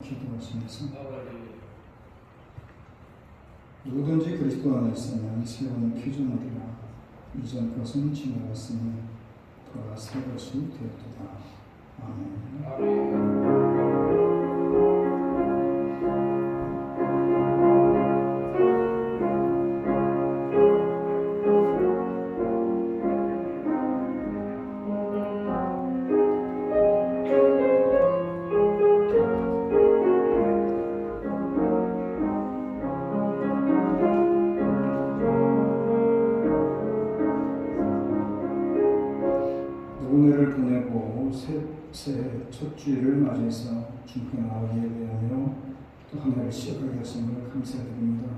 기도하시면서 누구든지 그리스도 안에 있으면 새로운 피조물이라 이전 것은 지나갔으니 더 새 것이 되었도다. 아멘. 오늘을 보내고 새해 첫 주일을 맞이해서 주님께 나와 예배하며 또 한 해를 시작하게 하심을 감사드립니다.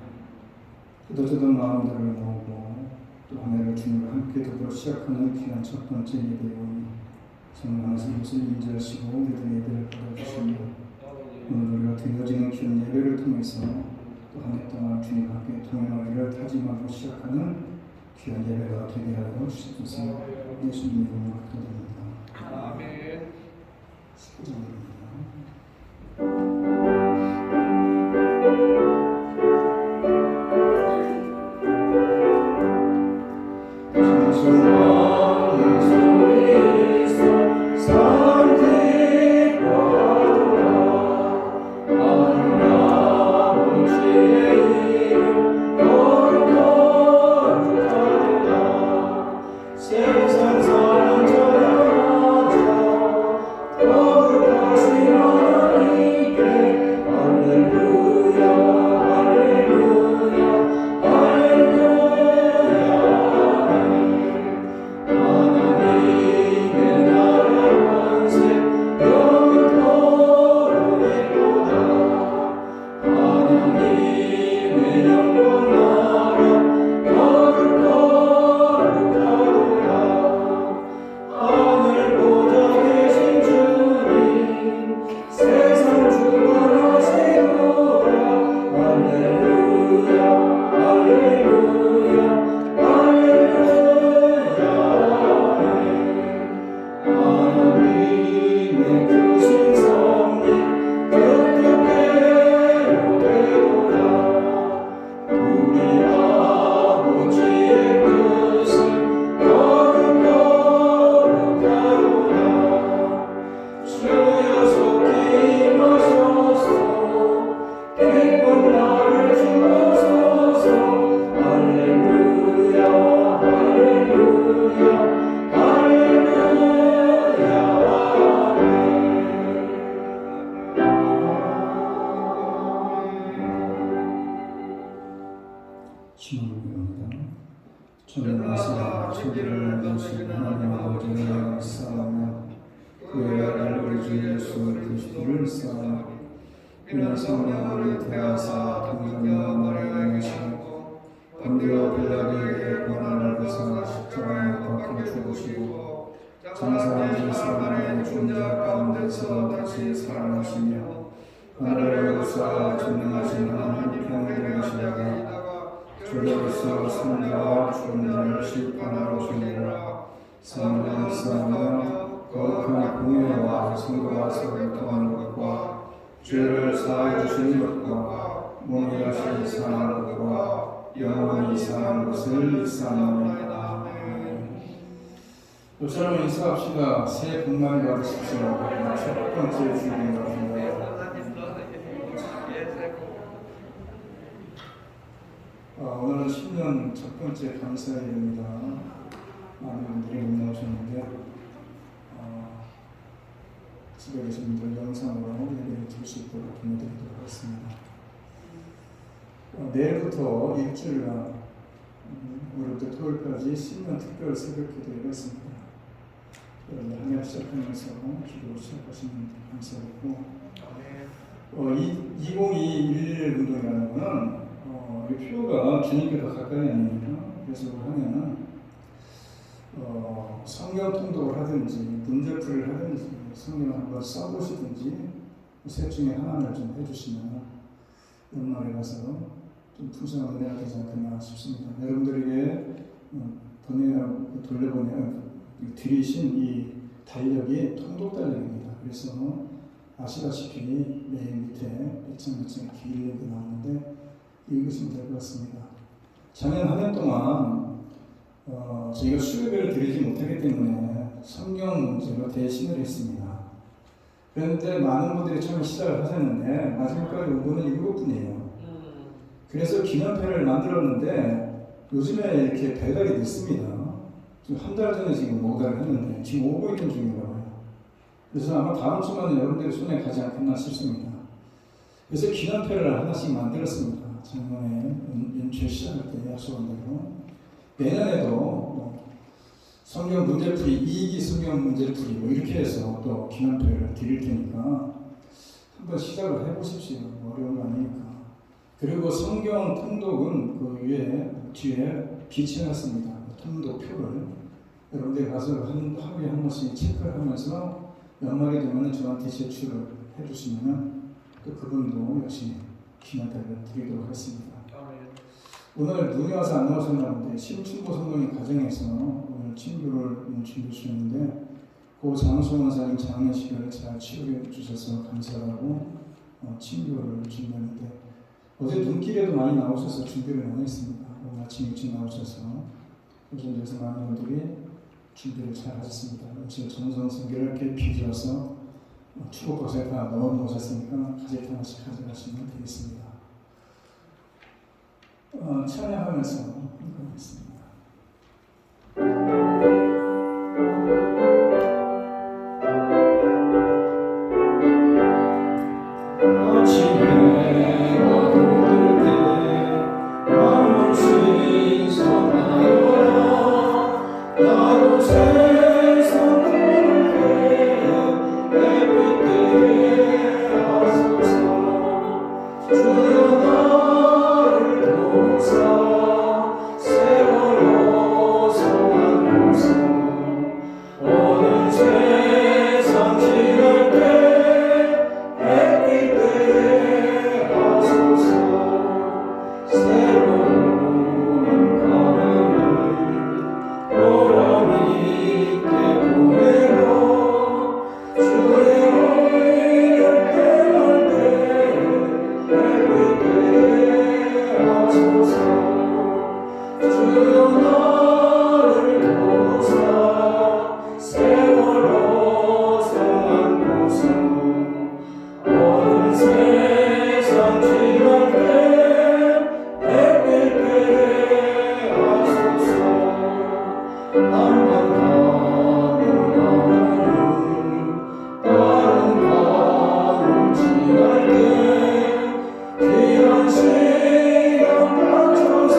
뜯어지던 마음들을 모으고 또 한 해를 주님과 함께 더불어 시작하는 귀한 첫 번째 예배오니 성령하신 것을 인지하시고 우리들 예배를 받아주시며 오늘 우리가 드려지는 귀한 예배를 통해서 또 한 해 동안 주님과 함께 동행하기를 다짐하고 시작하는 귀한 예배가 되게 하여 주시옵소서. 예수님 이름으로 기도드립니다. 아멘. 기도드립니다. 전능하시나 천지를 만드신 하나님 아버지를 영사하며 그의 아들 우리 주 예수 그리스도를 쌓아 그는 성령을 대하사 동정녀 마리아에 하시고 본디오 빌라도에게 고난을 받으사 십자가에 못 박혀 죽으시고 장사한 사람의 존재 가운데서 다시 살아나시며 하늘에 오르사 전능하신 하나님 평을 이루시다가 주로서 성자와 죽은 자를 심판하러 오시니라. 성령을 쌓으며 거룩한 공예와 성도가 서로 통하는 것과 죄를 사하여 주시는 것과 몸이 하실 사는 것과 영원히 사는 것을 믿사옵나이다. 요처럼 인사합시다. 새해 복 많이 받으십시오. 첫 번째 주일입니다. 오늘은 신년 첫 번째 감사일입니다. 많은 분들이 못 나오셨는데 집에 계신 분들 영상으로 예배를 드릴 수 있도록 보내드리도록 하겠습니다. 내일부터 일주일간 월요일부터 토요일까지 신년 특별 새벽 기도회가 있습니다. 여러분들 한 해 시작하면서 기도 시작하시면 감사하고 2021 운동이라는 것은 이 표가 주님께 더 가까이 아닙니까? 그래서 하면은 성경 통독을 하든지 문제풀이를 하든지 성경을 한번 써보시든지 셋 중에 하나를 좀 해주시면 연말에 가서 좀 풍성한 은혜가 되지 않겠나 싶습니다. 여러분들에게 돌려보내 드리신 이 달력이 통독 달력입니다. 그래서 아시다시피 메일 밑에 배짱 긴 링크 나오는데 읽으시면 될 것 같습니다. 작년 한 해 동안 저희가 수요일을 드리지 못하기 때문에 성경 문제로 대신을 했습니다. 그런데 많은 분들이 처음에 시작을 하셨는데 마지막까지 온 분은 7분이에요. 그래서 기념패를 만들었는데 요즘에 이렇게 배달이 됐습니다. 지금 한 달 전에 지금 오다를 했는데 지금 오고 있는 중인가 봐요. 그래서 아마 다음 주만은 여러분들의 손에 가지 않겠나 싶습니다. 그래서 기념패를 하나씩 만들었습니다. 작년에 연초에 시작할 때 약속한 대로 내년에도 성경 문제풀이 2기 성경 문제풀이 이렇게 해서 또 기념표를 드릴 테니까 한번 시작을 해보십시오. 어려운 거 아니니까. 그리고 성경 통독은 그 위에 뒤에 비치해놨습니다. 통독표를 여러분들 가서 하루에 한 번씩 체크를 하면서 연말이 되면 저한테 제출을 해주시면 또 그분도 역시 기념표를 드리도록 하겠습니다. 오늘 눈이 와서 안 나오셨나본데 신춘보 성도님 가정에서 오늘 친구를 준비해 주셨는데 그 장소원 사님 장례식을 잘 치료해 주셔서 감사하고 친구를 준비했는데 어제 눈길에도 많이 나오셔서 준비를 많이 했습니다. 오늘 아침 일찍 나오셔서 요즘에서 많은 분들이 준비를 잘 하셨습니다. 역시 정성성결 이렇게 비주어서 축복버섯에 다 넣어놓으셨으니까 가지에 하나씩 가져가시면 되겠습니다. 찬양하면서 함께하겠습니다. 아침에 어두울 때 마음을 신성하여라 나로 세상 보는 때 햇빛 하소서 주여 나를 도우사 세월호 성한 곳에 어느 세상 지날 때 햇빛 하소서 새로운 바람을 보람 있게 보내고 주의 의를 행할 때 햇빛 하소서 주여 나를 도우사 세월호 성한 곳에 어느 세상 지날 때 햇빛 하소서 한번 가는 하늘을 다른 밤을 지날 때 귀한 시간 맞춰서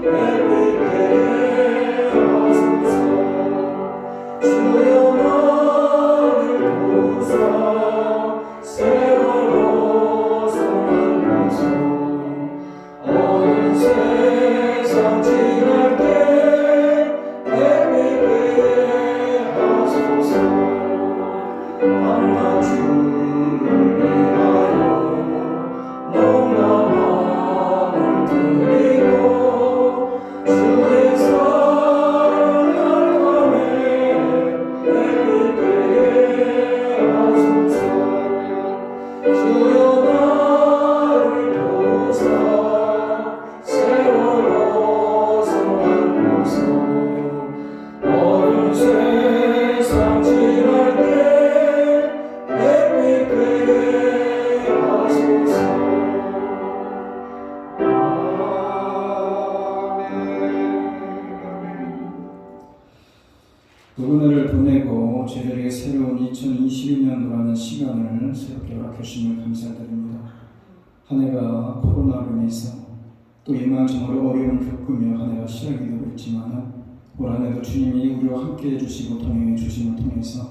햇빛 하소서 주여 나를 도우사 세월호 성한 곳에 어느 세상 지날 때 햇빛 하소서 밤낮 주를 위하여 너무나 마음을 드리고 주의 사랑할 밤에 햇빛 하소서 주여 나를 도우사 세월호 성한 곳에 어느 세상 지날 때 햇빛 하소서 누구나를 보내고 저희들에게 새로운 2022년도라는 시간을 새롭게 허락해주시면 감사드립니다. 한 해가 코로나로 인해서 또 이만저만 어려움을 겪으며 한 해가 시작이 되고 있지만 올 한 해도 주님이 우리와 함께 해주시고 동행해 주심을 통해서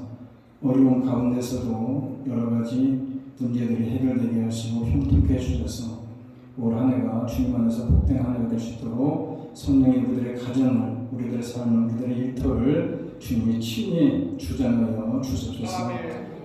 어려운 가운데서도 여러 가지 문제들이 해결되게 하시고 형통케 해주셔서 올 한 해가 주님 안에서 복된 한 해가 될 수 있도록 성령이 우리들의 가정을, 우리들의 삶을, 우리들의 일터를 주님이 친히 주장하여 주옵소서.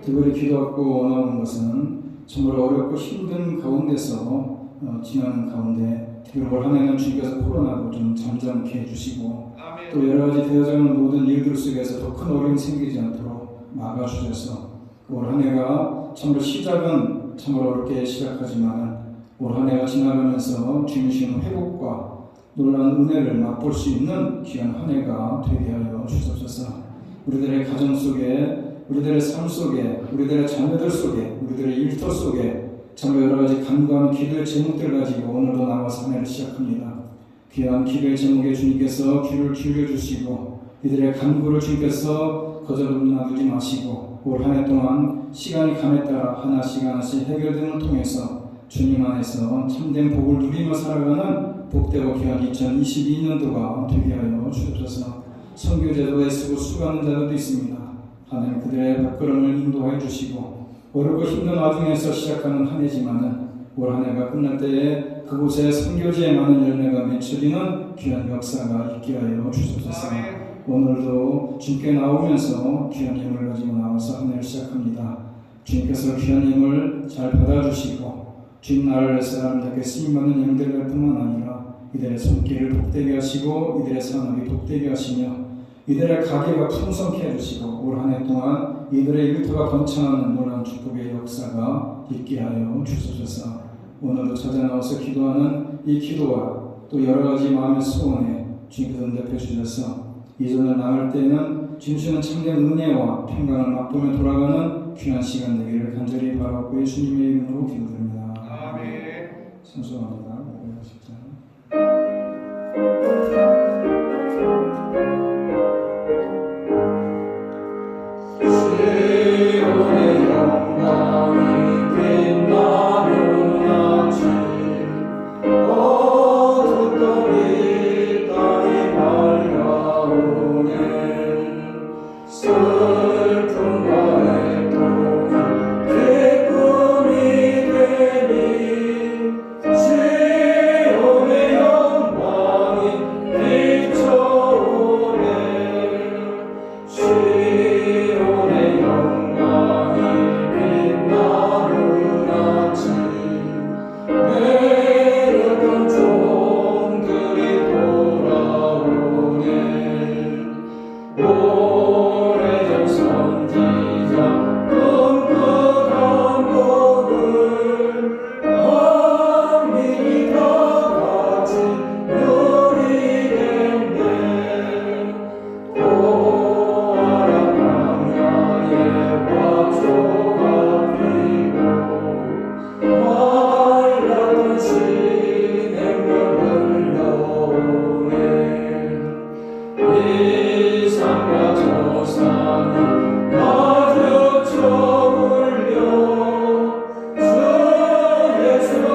특별히 기도하고 원하는 것은 정말 어렵고 힘든 가운데서 지나는 가운데 특별히 올 한 해는 주님께서 코로나로 좀 잠잠케 해주시고 또 여러 가지 되어지는 모든 일들 속에서 더 큰 어려움이 생기지 않도록 막아주셔서 올 한 해가 참으로 시작은 참으로 어렵게 시작하지만 올 한 해가 지나가면서 주신 회복과 놀라운 은혜를 맛볼 수 있는 귀한 한 해가 되게 하여 주옵소서. 우리들의 가정 속에, 우리들의 삶 속에, 우리들의 자녀들 속에, 우리들의 일터 속에 참으로 여러 가지 간구하는 기도의 제목들 가지고 오늘도 나와서 한 해를 시작합니다. 귀한 기도의 제목에 주님께서 귀를 기울여 주시고 이들의 간구를 주님께서 거절로 놔두지 마시고 올 한 해 동안 시간이 감에 따라 하나씩 하나씩 해결됨을 통해서 주님 안에서 참된 복을 누리며 살아가는 복되고 귀한 2022년도가 되게 하여 주옵소서. 선교제도에 쓰고 수고하는 자들도 있습니다. 하나님 그들의 발걸음을 인도하여 주시고 어렵고 힘든 와중에서 시작하는 한 해지만은 올 한 해가 끝날 때에 그곳에 선교지에 많은 열매가 맺혀지는 귀한 역사가 있게 하여 주옵소서. 오늘도 주님께 나오면서 귀한 예물을 가지고 나와서 한 해를 시작합니다. 주님께서 귀한 예물 잘 받아주시고 주님 나라를 위해서 사람들에게 쓰임받는 예물들 될 뿐만 아니라 이들의 손길을 복되게 하시고 이들의 산업이 복되게 하시며 이들의 가게가 풍성케 해주시고 올 한 해 동안 이들의 일터가 번창하는 놀라운 축복의 역사가 있게 하여 주소서. 오늘도 찾아 나와서 기도하는 이 기도와 또 여러 가지 마음의 소원에 주님께서 응답해 주셔서 이전을 나갈 때는 주님은 참된 은혜와 평강을 맛보며 돌아가는 귀한 시간 되기를 간절히 바라고 예수님의 이름으로 기도드립니다. 아멘. 순수합니다. 510장. 시온의 영광이 빛나는 아침 어둡더니 땅이 밝아오네 슬픔과 애통이 기쁨이 되니 시온의 영광이 비춰오네 시온의 영광이 빛나는 아침 내렸던 종들이 돌아오네 오래전 선지자 꿈꾸던 복을 만민이 다 같이 누리겠네 고아라 광야에 화초가 피고 말랐던 시냇물 흘러오네 이 산과 저 산을 마주쳐 울려 주 예수는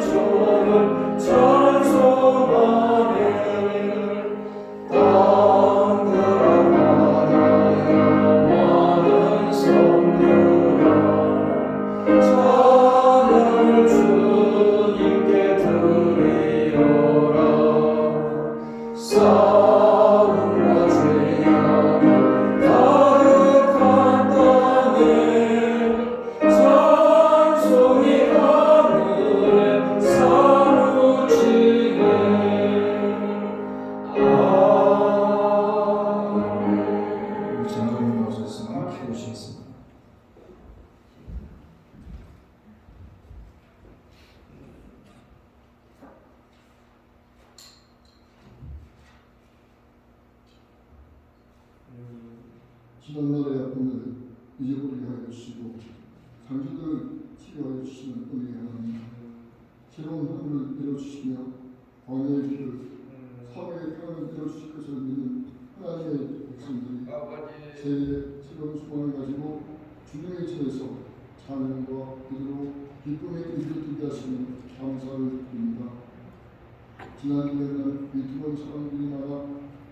종을 찬송하네 땅들아 바다야 많은 섬들아 찬양을 주님께 드리어라 싸움과 죄악이 가득한 땅에 찬송이 하늘에 사무치네 아멘. 장로님 오셔서 기도하시겠습니다. 지난날의 아픔을 잊어버리게 하여 주시고 장애들을 치료하여 주시는 은혜의 하나님 새로운 하늘을 열어주시며 광야의 길을 사회의 평안을 열어주실 것을 믿는 하나님의 백성들이 새해의 새로운 소망을 가지고 주님의 전에서 찬양과 기도로 기쁨의 일을 두게 하시는 감사를 드립니다. 지난 2년간 위태로운 사람들이 많아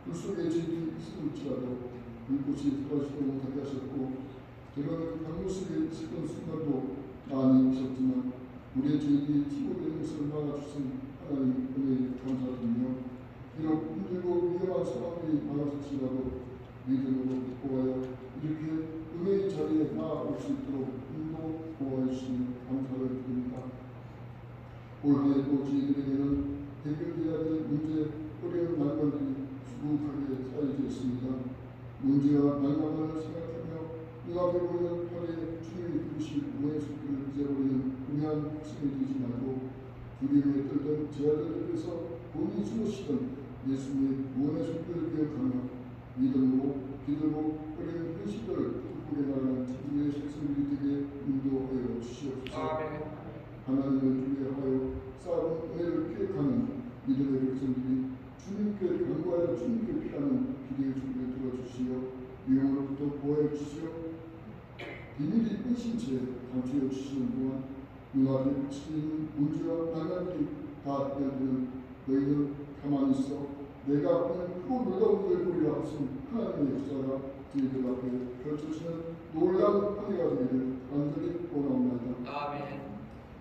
그 속에 죄인이 있을지라도 불꽃이 사라지도 못하게 하셨고 때로는 강모습에 있었던 순간도 많이 있었지만 우리의 죄인이 치고되는 것을 막아주신 하나님 은혜에 감사드리며 비록 힘들고 위험한 상황이 많았을지라도 믿음으로 보아여 이렇게 은혜의 자리에 나아올 수 있도록 인도 보호해 주시니 감사를 드립니다. 올 한해도 저희들에게는 해결되어야 될 문제, 어려운 난관들이 수북하게 쌓여져 있습니다. 문제와 난관을 생각하며 눈앞에 보이는 팔에 주님이 부르실 구원의 손길을 잊어버리는 우매한 학생이 되지 말고 두려움에 떨던 제자들 앞에서 본인이 숨으시던 예수님의 구원의 손길을 기억하며 믿음으로 기도로 어린 현실들을 극복해 나가는 천주의 백성들이 되게 인도하여 주시옵소서. 하나님을 기대하여 쌓은 은혜를 기억하는 믿음의 백성들이 주님께 간구하여 주님께 피하는 기도의 준비를 들어주시어 위험으로부터 보호해 주시어 비밀이 끊신 채 감추어 주시는 동안 눈앞에 비치는 문제와 난관들이 다 열리는 너희는 가만히 있어 내가 하는 크고 놀라운 일을 보리라 하신 하나님의 역사가 저희들 앞에 펼쳐지는 놀라운 한 해가 되기를 간절히 원하옵나이다.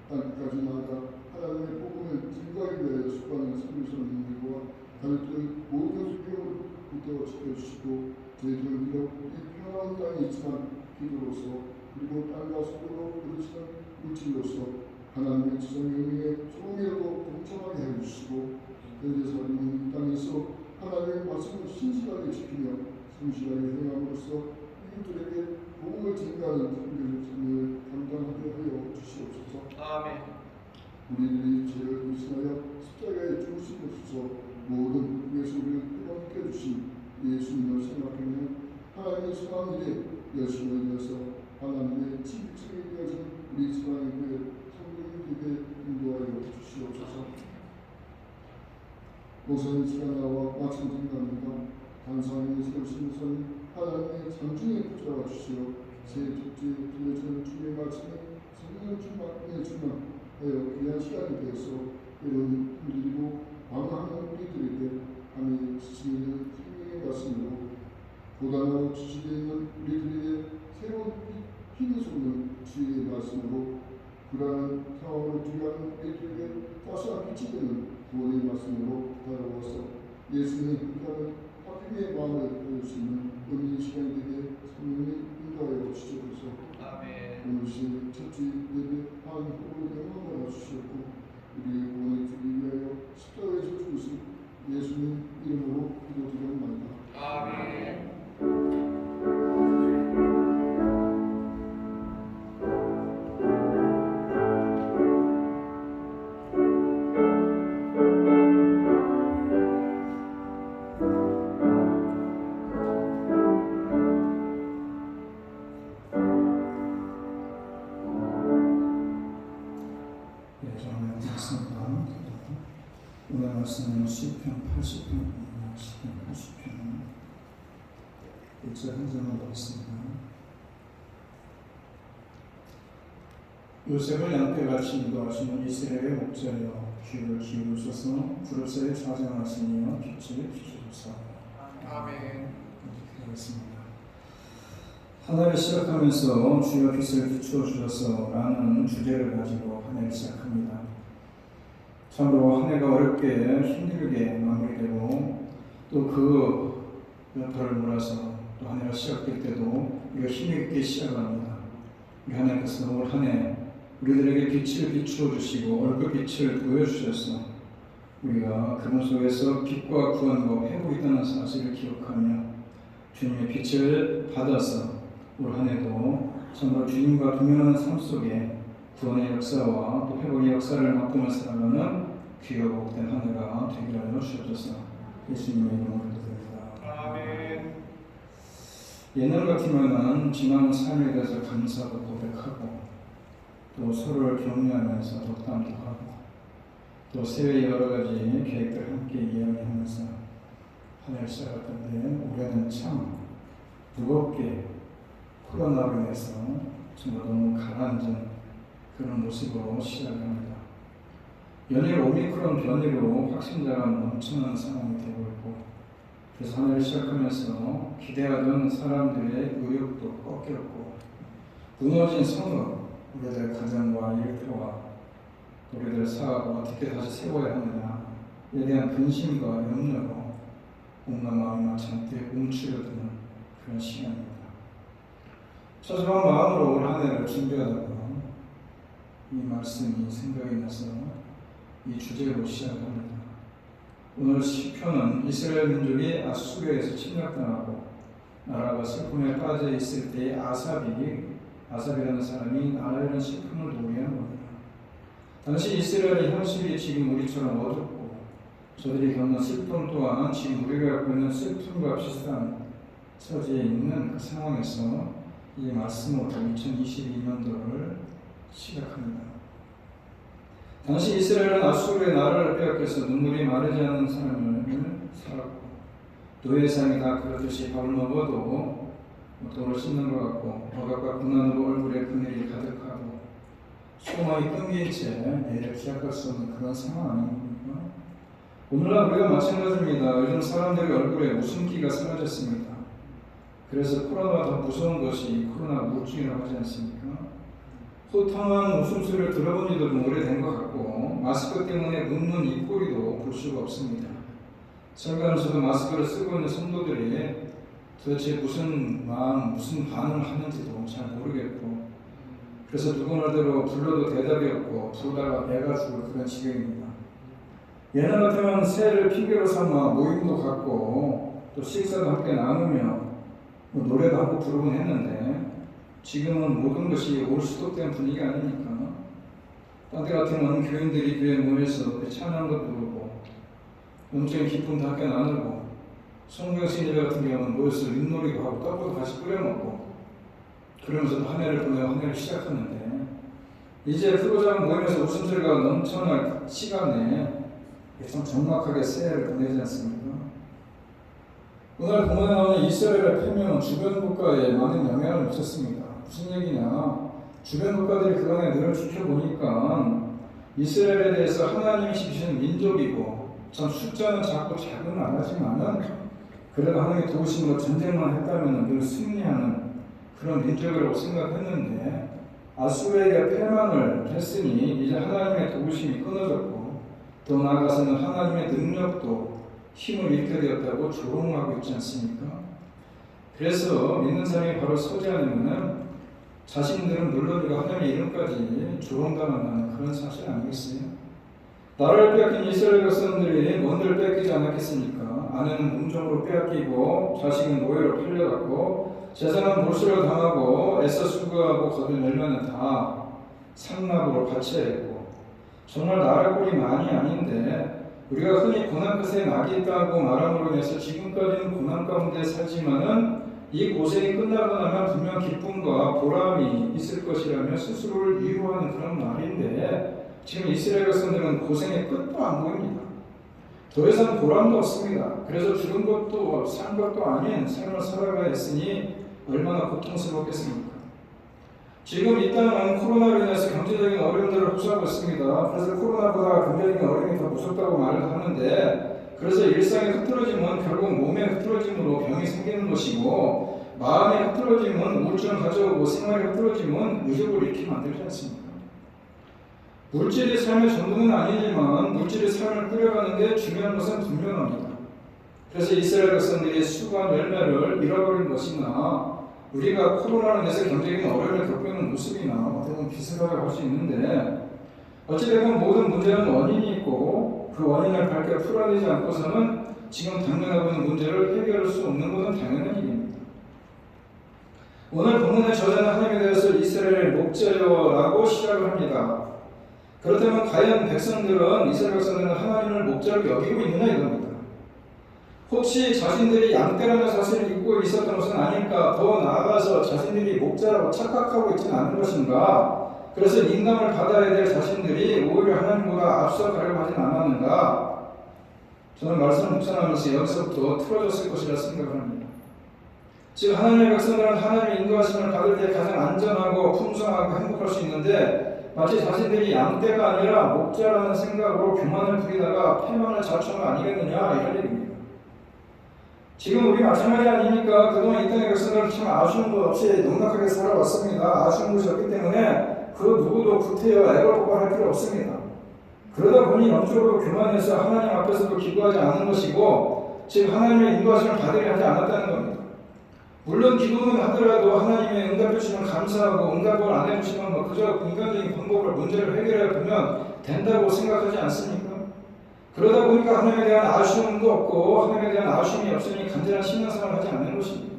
땅끝까지 나아가 하나님의 복음을 증거하기 위하여 수고하는 선교사님들과 가족들 모든 수교를 붙들어 지켜주시고 저희들을 비록 이 평화로운 땅에 있지만 기도로서 그리고 땅과 수교로 부르시는 물질로서 하나님의 지성명령에 조금이라도 동참하게 해주시고 현재 살아있는 땅에서 하나님의 말씀을 신실하게 지키며 성실하게 행함으로써 이웃들에게 복음을 증가하는 선교를 감당하게 하여 주시옵소서. 우리들이 죄를 불신하여 십자가에 죽으심으로써 모든 우리의 소리를 회복시켜 주신 예수님을 생각하며 하나님의 선한 일에 열심을 위해서 하나님의 지식이 되어진 우리 지방의 교회 성도님들에게 인도하여 주시옵소서. 목사님 시간나와 마침진갑니다. 단상에 세우신 선 하나님의 장중에 붙잡아 주시어 새 축제에 들려주는 주의 말씀에 성령 충만에 충만하여 귀한 시간이 되어서 이런 힘들이고 방황하는 우리들에게 하나님의 지시는 생명의 말씀으로 고단하고 지식에 있는 우리들에게 새로운 힘이 솟는 주의 말씀으로 불안한 상황을 두려워하는 우리들에게 따스한 빛이 되는 구원의 말씀으로 다가와서 예수님의 함께하는 하나님의 마음을 보일 수 있는 은혜의 시간이 되게 성령이 인도하여 주시옵소서. 오늘 시 첫째 예배 한 후보를 영광을 주시옵고 우리의 구원을 주기 위하여 십자가에서 죽으신 예수님 이름으로 기도드리옵나이다. 오늘 말씀은 시편 80편입니다. 시편 80편 1절 한 절만 보겠습니다. 요셉을 양떼같이 인도하시는 이스라엘의 목자여 귀를 기울이소서. 부르짖어 좌정하시니여 빛을 비추소서. 아멘. 기도하겠습니다. 한 해를 시작하면서 주여 빛을 비추어 주셔서 라는 주제를 가지고 한 해를 시작합니다. 참으로 한 해가 어렵게 힘들게 마무리되고 또 그 여파를 몰아서 또 한 해가 시작될 때도 우리가 힘있게 시작합니다. 우리 하나님께서 올 한 해 우리들에게 빛을 비추어 주시고 얼굴빛을 보여주셔서 우리가 그분 속에서 빛과 구원과 회복이 있다는 사실을 기억하며 주님의 빛을 받아서 올 한 해도 정말 주님과 동행하는 삶 속에 구원의 역사와 또 회복의 역사를 맛보며 살아가는 귀하고 복된 한 해가 되기를 하여 주옵소서. 예수님의 이름으로 기도드립니다. 아멘. 옛날 같으면 지난 삶에 대해서 감사도 고백하고 또 서로를 격려하면서 덕담도 하고 또 새해의 여러 가지 계획들 함께 이야기하면서 한 해를 시작할 텐데 올해는 참 무겁게 코로나로 인해서 정말 너무 가라앉은 그런 모습으로 시작합니다. 연일 오미크론 변이로 확진자가 넘쳐나는 상황이 되고 있고 그래서 한 해를 시작하면서 기대하던 사람들의 의욕도 꺾였고 무너진 성읍, 우리들 가정과 일터와 우리들 사업을 어떻게 다시 세워야 하느냐에 대한 근심과 염려로 온갖 마음이 잔뜩 움츠려드는 그런 시간입니다. 처절한 마음으로 올 한 해를 준비하다가 이 말씀이 생각이 나서 이 주제로 시작합니다. 오늘 시편은 이스라엘 민족이 아수르에서 침략당하고 나라가 슬픔에 빠져 있을 때에 아삽이라는 사람이 나라에는 슬픔을 노래한 겁니다. 당시 이스라엘의 현실이 지금 우리처럼 어둡고 저들이 겪는 슬픔 또한 지금 우리가 겪고 있는 슬픔과 비슷한 처지에 있는 그 상황에서 이 말씀으로 2022년도를 시작합니다. 당시 이스라엘은 아수르의 나라를 빼앗겨서 눈물이 마르지 않는 삶을 살았고 노예의 삶이 다 그렇듯이 밥을 먹어도 돌을 씹는 것 같고 억압과 고난으로 얼굴에 그늘이 가득하고 소망이 끊긴 채 내일을 기약할 수 없는 그런 상황 아닙니까? 오늘날 우리가 마찬가지입니다. 요즘 사람들의 얼굴에 웃음기가 사라졌습니다. 그래서 코로나가 더 무서운 것이 코로나 우울증이라고 하지 않습니까? 호탕한 웃음소리를 들어본 지도 좀 오래된 것 같고 마스크 때문에 웃는 입꼬리도 볼 수가 없습니다. 설교하면서도 마스크를 쓰고 있는 성도들이 도대체 무슨 마음, 무슨 반응을 하는지도 잘 모르겠고 그래서 누구 말대로 불러도 대답이 없고 부르다가 배가 죽을 그런 지경입니다. 예전 같으면 새해를 핑계로 삼아 모임도 갖고 또 식사도 함께 나누며 노래도 한곡 부르곤 했는데 지금은 모든 것이 올 수독된 분위기 아닙니까? 딴 때 같으면 교인들이 교회에 모여서 찬양도 부르고 영적인 기쁨도 함께 나누고 성경신일 같은 경우는 모여서 윷놀이도 하고 떡도 같이 끓여 먹고 그러면서 한 해를 보내고 한 해를 시작하는데 이제 크고 작은 모임에서 웃음소리가 넘쳐날 시간에 참 적막하게 새해를 보내지 않습니까? 오늘 본문에 나오는 이스라엘의 패명은 주변 국가에 많은 영향을 미쳤습니다. 무슨 얘기냐? 주변 국가들이 그간에 늘 지켜보니까 이스라엘에 대해서 하나님이 지키시는 민족이고 참 숫자는 작고 작은 나라지만은 그래도 하나님의 도우심으로 전쟁만 했다면 늘 승리하는 그런 민족이라고 생각했는데 아수르에게 패망을 했으니 이제 하나님의 도우심이 끊어졌고 더 나아가서는 하나님의 능력도 힘을 잃게 되었다고 조롱하고 있지 않습니까? 그래서 믿는 사람이 바로 서지 않으면 자신들은 물론이고 하나님의 이름까지 조롱당한다는 그런 사실 아니겠어요? 나라를 빼앗긴 이스라엘 백성들이 뭔들 뺏기지 않았겠습니까? 아내는 음종으로 빼앗기고 자식은 노예로 팔려갔고 재산은 몰수를 당하고 애써 수고하고 거둔 열매는 다 상납으로 바쳐야했고 정말 나라 꼴이 많이 아닌데 우리가 흔히 고난 끝에 낙이 있다고 말함으로 인해서 지금까지는 고난 가운데 살지만은 이 고생이 끝나고 나면 분명 기쁨과 보람이 있을 것이라며 스스로를 위로하는 그런 말인데 지금 이스라엘 백성들은 고생의 끝도 안 보입니다. 더 이상 보람도 없습니다. 그래서 죽은 것도 산 것도 아닌 삶을 살아가야 했으니 얼마나 고통스럽겠습니까? 지금 이 땅은 코로나로 인해서 경제적인 어려움들을 호소하고 있습니다. 그래서 코로나보다 경제적인 어려움이 더 무섭다고 말을 하는데 그래서 일상의 흐트러짐은 결국 몸의 흐트러짐으로 병이 생기는 것이고 마음의 흐트러짐은 우울증을 가져오고 생활의 흐트러짐은 의욕을 잃게 만들지 않습니까? 물질이 삶의 전부는 아니지만 물질이 삶을 꾸려가는 데 중요한 것은 분명합니다. 그래서 이스라엘 백성들이 수고한 열매를 잃어버린 것이나 우리가 코로나로 인해서 경제적인 어려움을 겪고 있는 모습이나 어떻게 보면 비슷하다고 할 수 있는데 어찌됐건 모든 문제는 원인이 있고 그 원인을 밝혀 풀어내지 않고서는 지금 당면하고 있는 문제를 해결할 수 없는 것은 당연한 일입니다. 오늘 본문의 저자는 하나님에 대해서 이스라엘의 목자여라고 시작을 합니다. 그렇다면 과연 백성들은 이스라엘 백성들은 하나님을 목자로 여기고 있느냐 이겁니다. 혹시 자신들이 양떼라는 사실을 잊고 있었던 것은 아닐까? 더 나아가서 자신들이 목자라고 착각하고 있지는 않은 것인가? 그래서 인감을 받아야 될 자신들이 오히려 하나님보다 앞서가려고 하진 않았는가? 저는 말씀을 묵상하면서 여기서부터 틀어졌을 것이라 생각을 합니다. 즉 하나님의 백성들은 하나님의 인도하심을 받을 때 가장 안전하고 풍성하고 행복할 수 있는데 마치 자신들이 양떼가 아니라 목자라는 생각으로 교만을 부리다가 패망을 자초한 거 아니겠느냐 이런 얘기입니다. 지금 우리 마찬가지 아닙니까? 그동안 이 땅의 백성들은 참 아쉬운 것 없이 넉넉하게 살아왔습니다. 아쉬운 것이 없기 때문에 그 누구도 구태여 애걸복걸할 필요 없습니다. 그러다 보니 영적으로 교만해서 하나님 앞에서도 기도하지 않은 것이고 지금 하나님의 인도하심을 받으려 하지 않았다는 겁니다. 물론 기도는 하더라도 하나님의 응답해 주시면 감사하고 응답을 안 해주시면 뭐 그저 인간적인 방법으로 문제를 해결해 보면 된다고 생각하지 않습니까? 그러다 보니까 하나님에 대한 아쉬움도 없고 하나님에 대한 아쉬움이 없으니 간절한 신앙생활을 하지 않는 것입니다.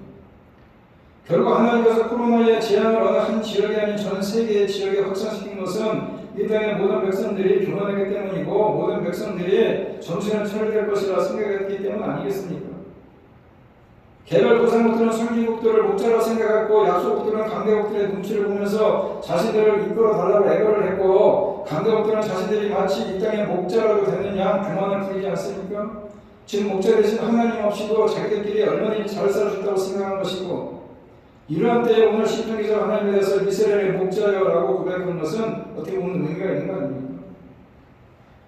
결국 하나님께서 코로나의 재앙을 어느 한 지역이 아닌 전 세계의 지역에 확산시킨 것은 이 땅의 모든 백성들이 교만하기 때문이고 모든 백성들이 정신을 차려야 될 것이라 생각했기 때문 아니겠습니까? 개발도상국들은 선진국들을 목자로 생각했고 약소국들은 강대국들의 눈치를 보면서 자신들을 이끌어 달라고 애걸을 했고 강대국들은 자신들이 마치 이 땅의 목자라도 되는 양 교만을 부리지 않습니까? 지금 목자 대신 하나님 없이도 자기들끼리 얼마든지 잘 살 수 있다고 생각한 것이고 이러한 때에 오늘 시편 기자가 하나님에 대해서 이스라엘의 목자여라고 고백한 것은 어떻게 보면 의미가 있는 거 아닙니까?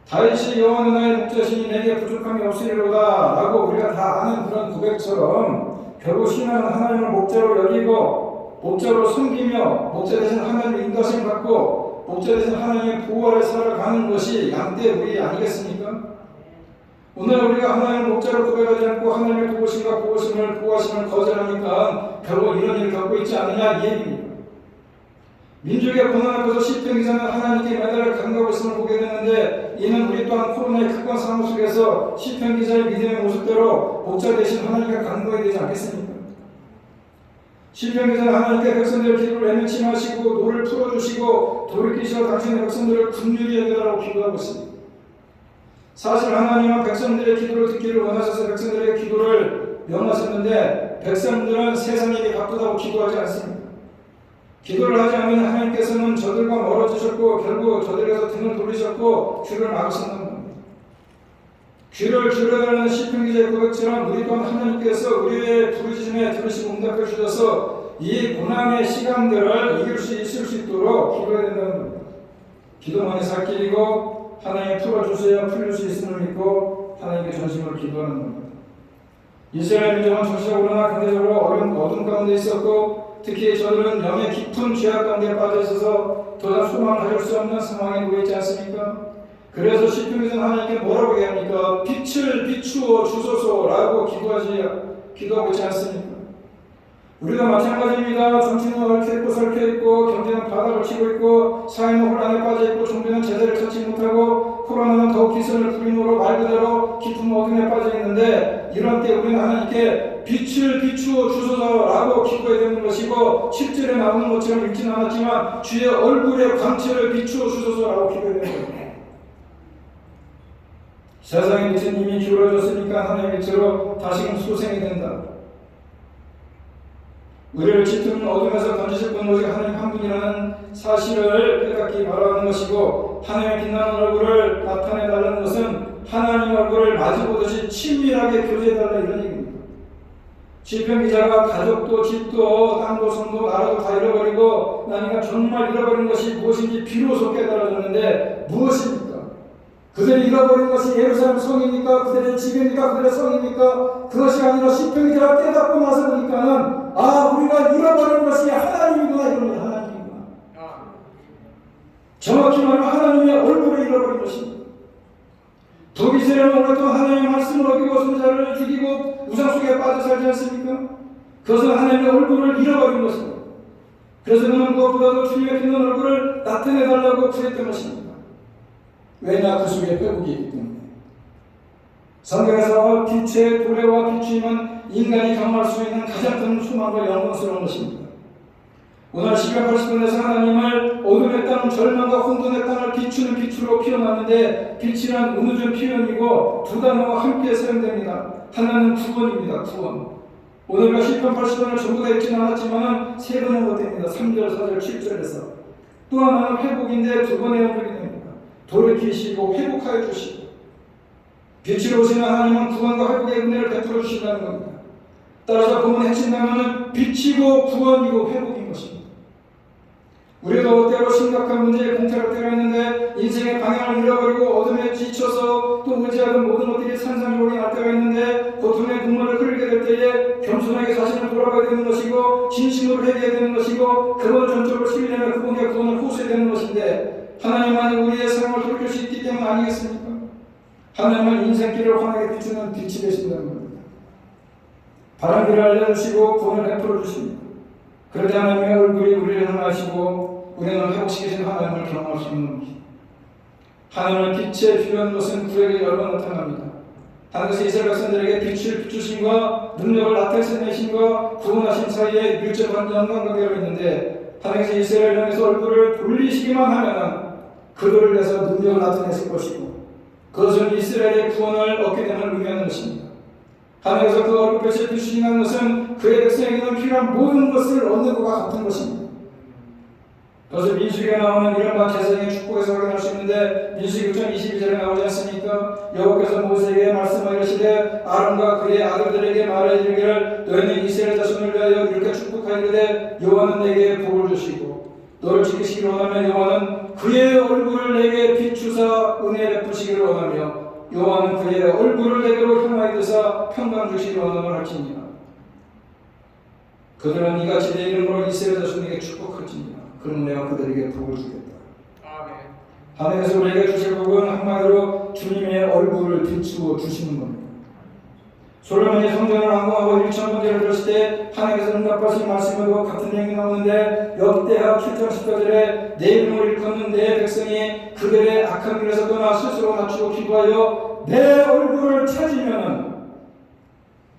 다윗이 여호와는 나의 목자시니 내게 부족함이 없으리로다 라고 우리가 다 아는 그런 고백처럼 결국 신앙은 하나님을 목자로 여기고 목자로 섬기며 목자 대신 하나님의 인도하심 받고 목자 대신 하나님의 보호 아래 살아가는 것이 양대 우리 아니겠습니까? 오늘 우리가 하나님을 목자로 고백하지 않고 하나님의 도우심과 보호하심을 거절하니까 결국 이런 일을 겪고 있지 않느냐 이 얘기입니다. 민족의 고난 앞에서 시편 기자는 하나님께 매달려 간가고 있음을 보게 되는데 이는 우리 또한 코로나의 극한 상황 속에서 시편 기자의 믿음의 모습대로 목자 대신 하나님께 간구해야 되지 않겠습니까? 시편 기자는 하나님께 백성들의 기도를 내면치 마시고 노를 풀어주시고 돌이키시고 당신의 백성들을 긍휼히 여겨달라고 기도하고 있습니다. 사실 하나님은 백성들의 기도를 듣기를 원하셔서 백성들의 기도를 명하셨는데 백성들은 세상이 바쁘다고 기도하지 않습니다. 기도를 하지 않으면 하나님께서는 저들과 멀어지셨고 결국 저들에서 등을 돌리셨고 귀를 막으신다는 겁니다. 귀를 기울여달라는 시편 기자의 고백처럼 우리 또한 하나님께서 우리의 부르짖음에 들으시고 응답해 주셔서 이 고난의 시간들을 이길 수 있을 수 있도록 기도해야 된다는 겁니다. 기도만이 살 길이고 하나님 풀어주셔야 풀릴 수 있음을 믿고 하나님께 전심으로 기도하는 겁니다. 이스라엘 민족은 정치적으로나 근대적으로 어둠 가운데 있었고 특히 저들은 영의 깊은 죄악 가운데 빠져 있어서 더 이상 소망을 가질 수 없는 상황에 놓여 있지 않습니까? 그래서 시편 기자는 하나님께 뭐라고 얘기합니까? 빛을 비추어 주소서라고 기도하고 있지 않습니까? 우리도 마찬가지입니다. 정치는 얽혀있고 설켜있고 경제는 바닥을 치고 있고 사회는 혼란에 빠져있고 종교는 제대로 찾지 못하고 코로나는 더욱 기승을 부림으로 말 그대로 깊은 어둠에 빠져있는데 이런 때 우리는 하나님께 빛을 비추어 주소서라고 기도해야 되는 것이고 7절에 나오는 것처럼 읽지는 않았지만 주의 얼굴에 광채를 비추어 주소서라고 기도해야 되는 겁니다. 세상의 빛은 이미 기울어졌으니까 하나님의 빛으로 다시금 소생이 된다. 우리를 짙은 어둠에서 건지실 분 오직 하나님 한 분이라는 사실을 깨닫기 바라는 것이고 하나님의 빛나는 얼굴을 나타내달라는 것은 하나님 얼굴을 마주보듯이 친밀하게 교제해달라 이런 얘기입니다. 시편 기자가 가족도 집도 땅도 성도 나라도 다 잃어버리고 나니까 정말 잃어버린 것이 무엇인지 비로소 깨달아졌는데 무엇입니까? 그들이 잃어버린 것이 예루살렘 성입니까? 그들의 집입니까? 그들의 성입니까? 그것이 아니라 시편 기자가 깨닫고 나서 보니까는 우리가 잃어버린 것이 하나님이구나 이런 하나님이구나. 정확히 말하면 하나님의 얼굴을 잃어버린 것입니다. 독이스라엘은 오랫동안 하나님의 말씀을 어기고 손자를 죽이고 우상 속에 빠져 살지 않습니까? 그것은 하나님의 얼굴을 잃어버린 것입니다. 그래서 그는 무엇보다도 주님의 빛나는 얼굴을 나타내달라고 구했던 것입니다. 왜냐 그 속에 회복이 있기 때문에. 성경에서 빛의 도래와 비추임은 인간이 경험할 수 있는 가장 큰 소망과 영광스러운 것입니다. 오늘 시편 80편에서 하나님을 어둠의 땅, 절망과 혼돈의 땅을 비추는 빛으로 표현하는데 빛이란 은유적 표현이고 두 단어가 함께 사용됩니다. 하나는 구원입니다. 구원. 오늘과 시편 80편을 전부 다 읽지는 않았지만 세 번의 언급됩니다. 3절, 4절, 7절에서. 또 하나는 회복인데 두 번의 언급이 됩니다. 돌이키시고 회복하여 주시고 빛으로 오시는 하나님은 구원과 회복의 은혜를 베풀어 주신다는 겁니다. 따라서 본문의 핵심 단어는 빛이고 구원이고 회복인 것입니다. 우리도 때로 심각한 문제에 봉착할 때가 있는데 인생의 방향을 잃어버리고 어둠에 지쳐서 또 의지하던 모든 것들이 산산조각이 날 때가 있는데 고통의 눈물을 흘리게 될 때에 겸손하게 자신을 돌아가야 되는 것이고 진심으로 회개해야 되는 것이고 그분을 전적으로 신뢰하며 그분의 구원을 호소해야 되는 것인데 하나님만이 우리의 삶을 돌이킬 수 있기 때문 아니겠습니까? 하나님은 인생길을 환하게 비추는 빛이 되신다는 겁니다. 바람길을 알려주시고 구원을 베풀어 주십니다. 그런데 하나님의 얼굴이 우리를 향하시고 우리는 회복시키신 하나님을 경험할 수 있는 것입니다. 하나님을 빛에 비유하는 것은 구에게 여러 번 나타납니다. 하나님께서 이스라엘 백성들에게 빛을 비추심과 능력을 나타내심과 구원하심 사이에 밀접한 연관관계가 있는데, 하나님께서 이스라엘 향해서 얼굴을 돌리시기만 하면 그들을 위해서 능력을 나타내실 것이고, 그것은 이스라엘의 구원을 얻게 되는 의미하는 것입니다. 하나님께서 그 얼굴빛을 비추신다는 것은 그의 백성에게는 필요한 모든 것을 얻는 것과 같은 것입니다. 그래서 민수기에 나오는 이른바 제사장의 축복에서 확인할 수 있는데, 민수기 6장 22절에 나오지 않습니까? 여호와께서 모세에게 말씀하시되 아론과 그의 아들들에게 말해 이르기를 너희는 이스라엘 자손을 위하여 이렇게 축복하이르되 여호와는 내게 복을 주시고 너를 지키시기를 원하며 여호와는 그의 얼굴을 내게 비추사 은혜 베푸시기를 원하며 여호와는 그의 얼굴을 내게로 향하여 드사 평강 주시기를 원하노라 할지니라. 그들은 이같이 내 이름으로 이스라엘 자손에게 축복할지니라. 그럼 내가 그들에게 복을 주겠다. 하나님께서 우리에게 주실 복은 한마디로 주님의 얼굴을 비추어 주시는 겁니다. 솔로몬이 성전을 완공하고 1,000번째를 들었을 때 하나님께서 응답하신 말씀에도 같은 내용이 나오는데, 역대하 7장 14절에 내 이름을 일컫는 내 백성이 그들의 악한 길에서 떠나 스스로 낮추고 기도하여 내 얼굴을 찾으면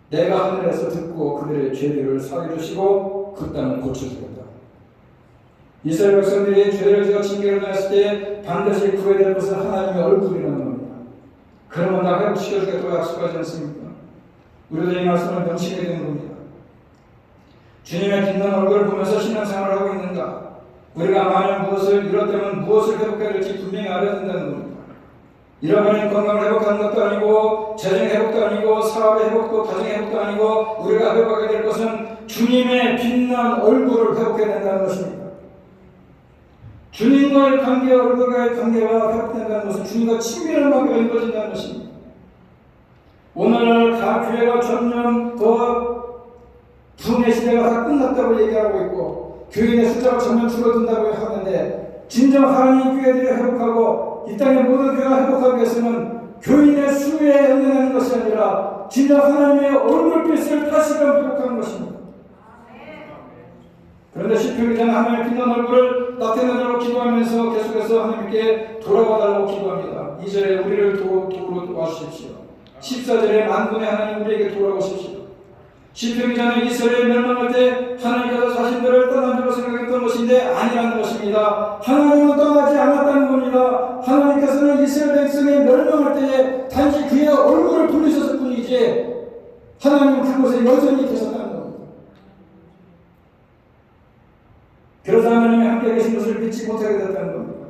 내가 하늘에서 듣고 그들의 죄들을 사해 주시고 그 땅을 고쳐주겠다. 이스라엘 백성들이 죄를 지어 징계를 당했을 때 반드시 구해야 될 것은 하나님의 얼굴이라는 겁니다. 그러면 나 회복시켜주겠다고 약속하지 않습니까? 우리도 이 말씀을 명심해야 되는 겁니다. 주님의 빛나는 얼굴을 보면서 신앙생활을 하고 있는가? 우리가 만약 무엇을 이렇다면 무엇을 회복해야 될지 분명히 알아야 된다는 겁니다. 잃어버린 건강을 회복하는 것도 아니고 재정 회복도 아니고 사업의 회복도 가정 회복도 아니고 우리가 회복하게 될 것은 주님의 빛난 얼굴을 회복해야 된다는 것입니다. 주님과의 관계, 얼굴과의 관계가 회복된다는 것은 주님과 친밀한 관계가 이루어진다는 것입니다. 오늘날 교회가 점점 더 부흥의 시대가 다 끝났다고 얘기하고 있고 교인의 숫자가 점점 줄어든다고 하는데, 진정 하나님 교회들이 회복하고 이 땅의 모든 교회가 회복하기 위해서는 교인의 수에 연연하는 것이 아니라 진정 하나님의 얼굴빛을 다시금 회복하는 것입니다. 그런데 시편기자는 하나님의 빛난 얼굴을 나타내달라고 기도하면서 계속해서 하나님께 돌아와달라고 기도합니다. 2절에 우리를 도와주십시오. 14절에 만군의 하나님 우리에게 돌아오십시오. 시편기자는 이스라엘 멸망할 때 하나님께서 자신들을 떠난 줄로 생각했던 것인데 아니라는 것입니다. 하나님은 떠나지 않았다는 겁니다. 하나님께서는 이스라엘 백성이 멸망할 때에 단지 그의 얼굴을 돌리셨을 뿐이지 하나님은 그곳에 여전히 계셨다는 겁니다. 그래서 하나님이 함께 계신 것을 믿지 못하게 됐다는 겁니다.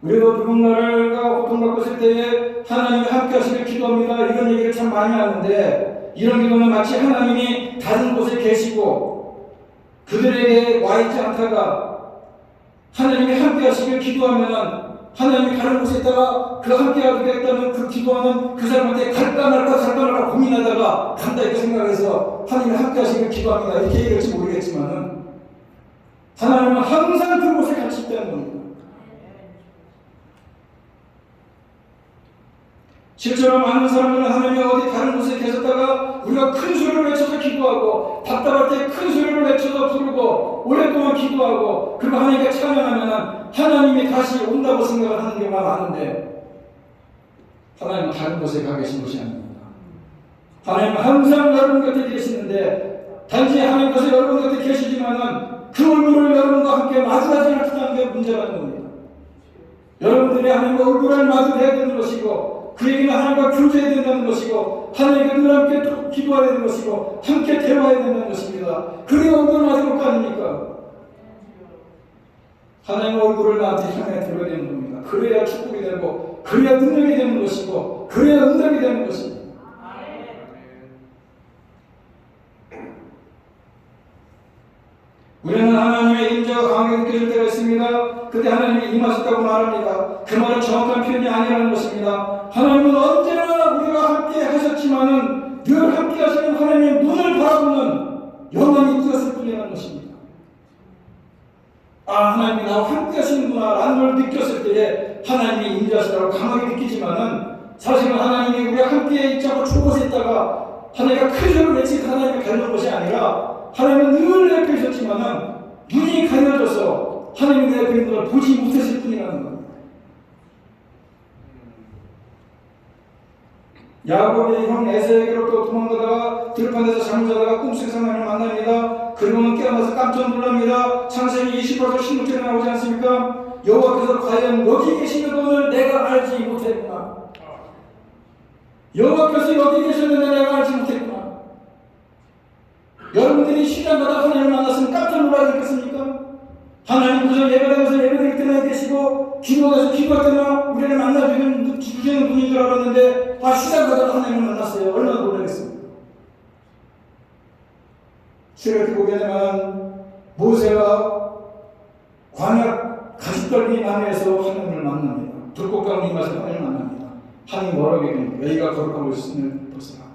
우리도 누군가가 고통받고 있을 때에 하나님이 함께 하시길 기도합니다. 이런 얘기를 참 많이 하는데, 이런 기도는 마치 하나님이 다른 곳에 계시고 그들에게 와 있지 않다가 하나님이 함께 하시길 기도하면 하나님이 다른 곳에 있다가 그 함께 하겠다는 그 기도하는 그 사람한테 갈까 말까 고민하다가 간다 이렇게 생각해서 하나님이 함께 하시길 기도합니다. 이렇게 얘기할지 모르겠지만은 하나님은 항상 그곳에 같이 있다는 겁니다. 실제로 많은 사람들은 하나님이 어디 다른 곳에 계셨다가 우리가 큰 소리를 외쳐서 기도하고 답답할 때 큰 소리를 외쳐서 부르고 오랫동안 기도하고 그리고 하나님께 찬양하면 하나님이 다시 온다고 생각을 하는 경우가 많은데, 하나님은 다른 곳에 가 계신 것이 아닙니다. 하나님은 항상 여러분 곁에 계시는데, 단지 하나님께서 여러분 곁에 계시지만은 그 얼굴을 여러분과 함께 마주하지 않는다는 게 문제라는 겁니다. 여러분들이 하나님과 얼굴을 마주해야 되는 것이고 그에게는 하나님과 교제해야 된다는 것이고 하나님께 늘 함께 기도해야 되는 것이고 함께 대화해야 된다는 것입니다. 그래야 얼굴을 마주할 거 아닙니까? 하나님의 얼굴을 나한테 향해 들어야 되는 겁니다. 그래야 축복이 되고 그래야 능력이 되는 것이고 그래야 응답이 되는 것입니다. 우리는 하나님의 임재가 강하게 느껴질 때가 있습니다. 그때 하나님이 임하셨다고 말합니다. 그 말은 정확한 표현이 아니라는 것입니다. 하나님은 언제나 우리가 함께 하셨지만은 늘 함께 하시는 하나님의 눈을 바라보는 영광이 되었을 뿐이라는 것입니다. 아, 하나님이 나와 함께 하시는구나 라는 걸 느꼈을 때에 하나님이 임재하시다고 강하게 느끼지만은 사실은 하나님이 우리가 함께 있자고 죽어서 있다가 하나님과 큰 소리를 외치고 하나님이 가는 것이 아니라 하나님은 늘 내 옆에 있었지만은 눈이 가려져서 하나님이 내 옆에 있는 걸 보지 못했을 뿐이라는 겁니다. 야곱이 형 에서에게로부터 도망가다가 들판에서 잠을 자다가 꿈속에서 하나님을 만납니다. 그러고는 깨어나서 깜짝 놀랍니다. 창세기 28절 16절에 나오지 않습니까? 여호와께서 과연 여기 계시는 분을 내가 알지 못했구나. 여호와께서 여기 계셨는데 내가 알지 못했구나. 여러분들이 시간마다 하나님을 만났으면 깜짝 놀라지 않겠습니까? 하나님 그저 예배당에서 예배드릴 때만 계시고 기도에서 기도할 때만 우리를 만나주는 분인 줄 알았는데 시간마다 하나님을 만났어요. 얼마나 놀라겠습니까? 이렇게 보게 되면 모세가 광야 가시떨기 나무에서 하나님을 만납니다. 불꽃 가운데 임하서 하나님을 만납니다. 하나님 뭐라고 얘기합니까? 여기가 거룩하고 있으면 벗어라.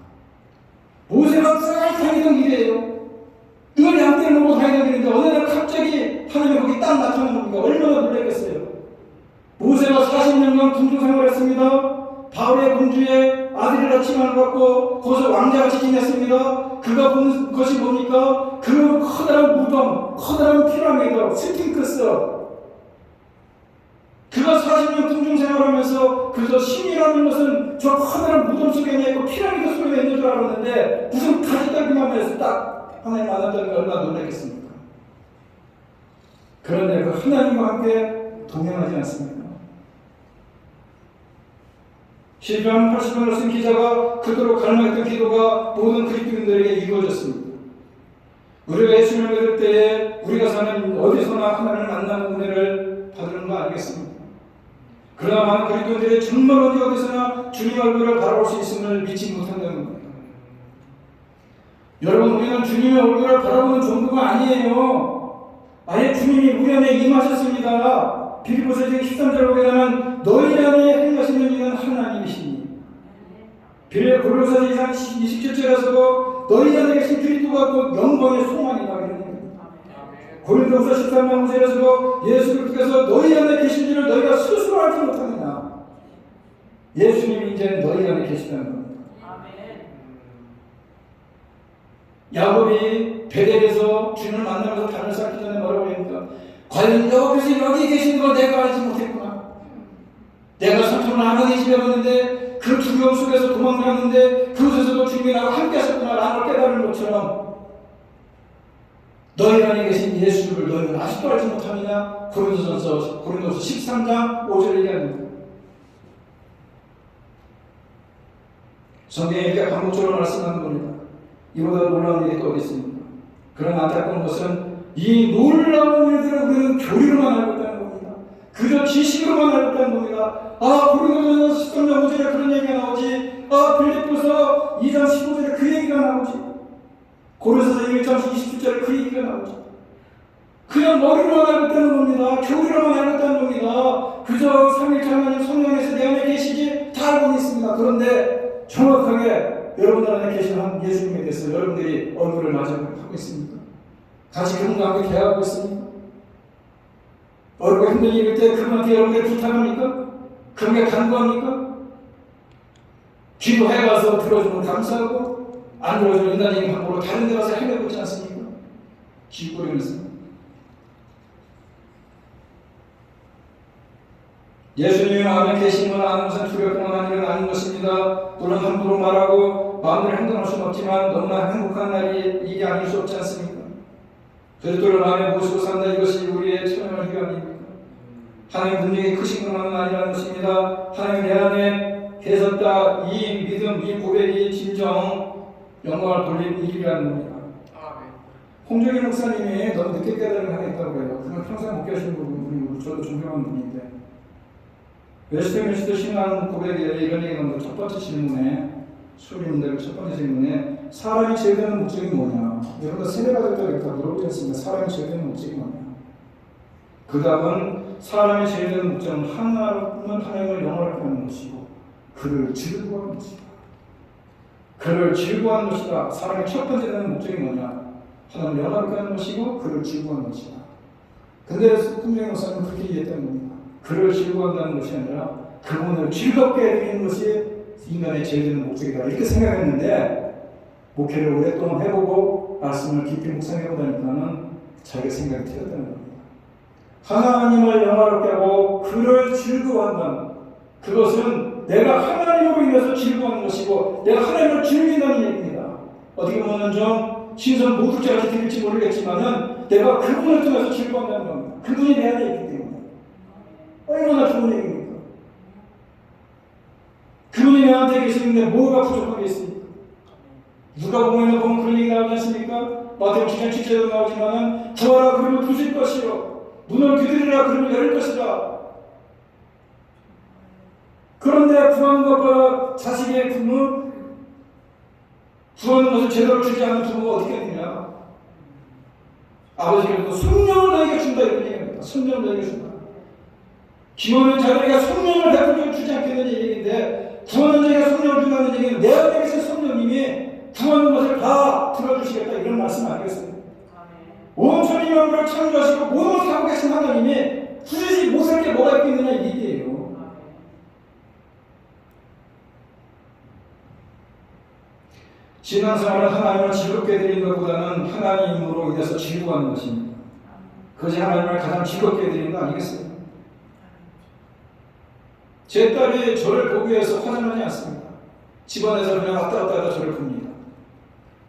모세가 쌀 다니던 길이에요. 늘 양떼를 놓고 다니던 길인데 어느 날 갑자기 하나님이 거기 딱 나타나는 겁니다. 얼마나 놀랐겠어요. 모세가 40년간 군중 생활했습니다. 바울의 군주의 아들이라 칭함을 받고 거기서 왕자같이 지냈습니다. 그가 본 것이 뭡니까? 그 커다란 무덤, 커다란 피라미드, 스핑크스. 그가 40년 군중 생활하면서 그저 신이라는 것은 저 커다란 무덤 속에 있고 피라미드 속에 있는 줄 알았는데 무슨 가지떨기나무에서 딱 하나님 만났다는 게 얼마나 놀랐겠습니까? 그런데 그 하나님과 함께 동행하지 않습니까? 시편 80편을 쓴 기자가 그토록 갈망했던 기도가 모든 그리스도인들에게 이루어졌습니다. 우리가 예수님을 믿을 때에 우리가 사는 어디서나 하나님을 만나는 은혜를 받는 거 알겠습니다. 그러나 많은 그리스도인들이 정말 어디서나 주님 얼굴을 바라볼 수 있음을 믿지 못한다는 겁니다. 여러분, 우리는 주님의 얼굴을 바라보는 정도가 아니에요. 아예 주님이 우리 안에 임하셨습니다. 빌립보서 13절 보게 되면 너희 안에 행하시는 이는 하나님이시니. 고린도서 2장 27절에서도 너희 안에 계신 그리스도가 곧 영광의 소망이다 이런 얘기입니다. 고린도서 13장 5절에서도 예수 그리스도께서 너희 안에 계신 줄을 너희가 스스로 알지 못하느냐. 예수님이 이제 너희 안에 계시다는 겁니다. 야곱이 베델에서 주님을 만나면서 단을 쌓기 전에 뭐라고 합니까? 과연 여호와께서 여기 계신 걸 내가 알지 못했구나. 내가 삼촌을 아버지 집에 갔는데 그 두려움 속에서 도망갔는데 그곳에서도 주님이 나와 함께 하셨구나 라는 깨달은 것처럼 너희 안에 계신 예수를 너희는 아직도 알지 못하느냐. 고린도서 13장 5절 얘기합니다. 성경에 이렇게 반복적으로 말씀하는 겁니다. 이보다 놀라운 일이 또 어디 있습니까? 그런 안타까운 것은 이 놀라운 일들을 우리는 교리로만 알고 있다는 겁니다. 그저 지식으로만 알고 있다는 겁니다. 고린도서 13장 5절에 그런 얘기가 나오지. 빌립보서 2장 15절에 그 얘기가 나오지. 고린도서 1장 27절에 그 얘기가 나오지. 그냥 머리로만 알고 있다는 겁니다. 교리로만 알고 있다는 겁니다. 그저 삼위일체 하나님 성령에서 내 안에 계시지 다 알고 있습니다. 그런데 정확하게 여러분들 안에 계신 예수님에 대해서 여러분들이 얼굴을 마주하고 있습니까? 같이 그분과 함께 대화하고 있습니까? 어렵고 힘든 일일 때 그분한테 여러분들이 부탁합니까? 그분에게 간구합니까? 기도해가서 들어주면 감사하고 안 들어주면 인간적인 방법으로 다른 데 가서 해내고 있지 않습니까? 기꺼이면서 예수님이 마음에 계신 건 아는 것은 두렵고만 한 일은 아닌 것입니다. 물론 함부로 말하고 마음대로 행동할 수는 없지만 너무나 행복한 날이 이게 아닐 수 없지 않습니까? 그리스도를 마음에 모시고 산다 이것이 우리의 천연의 휴감입니다. 하나님 분명히 크신 것만은 아니라는 것입니다. 하나님 내 안에 계셨다 이 믿음 이 고백이 진정 영광을 돌린 일이라는 겁니다. 홍정희 목사님이 너무 늦게 깨달은 게 하나 있다고 해요. 그건 평생 못 깨신 분이고 저도 존경하는 분인데 웨스트민스터 신앙 고백에 이런 얘기가 나오는데 첫 번째 질문에 수리님들 첫 번째 질문에 사람이 제일 되는 목적이 뭐냐? 여러분들 세례받을 때 물어보지 않습니까? 사람이 제일 되는 목적이 뭐냐? 그 답은 사람이 제일 되는 목적은 하나님을 영원하게 하는 것이고 그를 즐거워하는 것이다. 그를 즐거워하는 것이다. 사람의 첫 번째 되는 목적이 뭐냐? 하나님을 영원하게 하는 것이고 그를 즐거워하는 것이다. 근데 홍정희 목사님은 그렇게 얘기했다는 겁니다. 그를 즐거워한다는 것이 아니라 그분을 즐겁게 해드리는 것이 인간의 제일 되는 목적이다. 이렇게 생각했는데 목회를 오랫동안 해보고 말씀을 깊이 묵상해보다니까는 자기가 생각이 틀렸다는 겁니다. 하나님을 영화롭게 하고 그를 즐거워한다는 그것은 내가 하나님으로 인해서 즐거워하는 것이고 내가 하나님을 즐긴다는 얘기입니다. 어떻게 보면 좀 신선 모독자같이 들릴지 모르겠지만은 내가 그분을 통해서 즐거워한다는 겁니다. 그분이 내 안에 있기 때문에. 얼마나 좋은 얘기입니까? 그분이 내한테 계시는데 뭐가 부족하겠습니까? 누가복음에 보면 그런 얘기 나오지 않습니까? 마태복음 7장 7절에도 나오지만은 구하라 그러면 부실 것이요 문을 두드리라 그러면 열릴 것이다. 그런데 구하는 것과 자식의 부모 구하는 것을 제대로 주지 않는 부모가 어떻게 되느냐? 아버지께서도 성령을 너에게 준다 이런 얘기입니다. 성령을 너에게 준다. 기원하는 자들에게 성령을 베풀어 주지 않겠다는 얘기인데 구하는 자에게 성령을 준다는 얘기는 내 안에 계신 성령님이 구하는 것을 다 들어주시겠다 이런 말씀 아니겠습니까? 온 천지 만물을 창조하시고 모든 것을 하고 계신 하나님이 굳이 못할 게 뭐가 있겠느냐 이 얘기예요. 신앙생활은 하나님을 즐겁게 드리는 것보다는 하나님으로 인해서 즐거워하는 것입니다. 그것이 하나님을 가장 즐겁게 드리는 거 아니겠어요? 제 딸이 저를 보기 위해서 화장을 하지 않습니다. 집안에서 그냥 왔다 갔다 하다 저를 봅니다.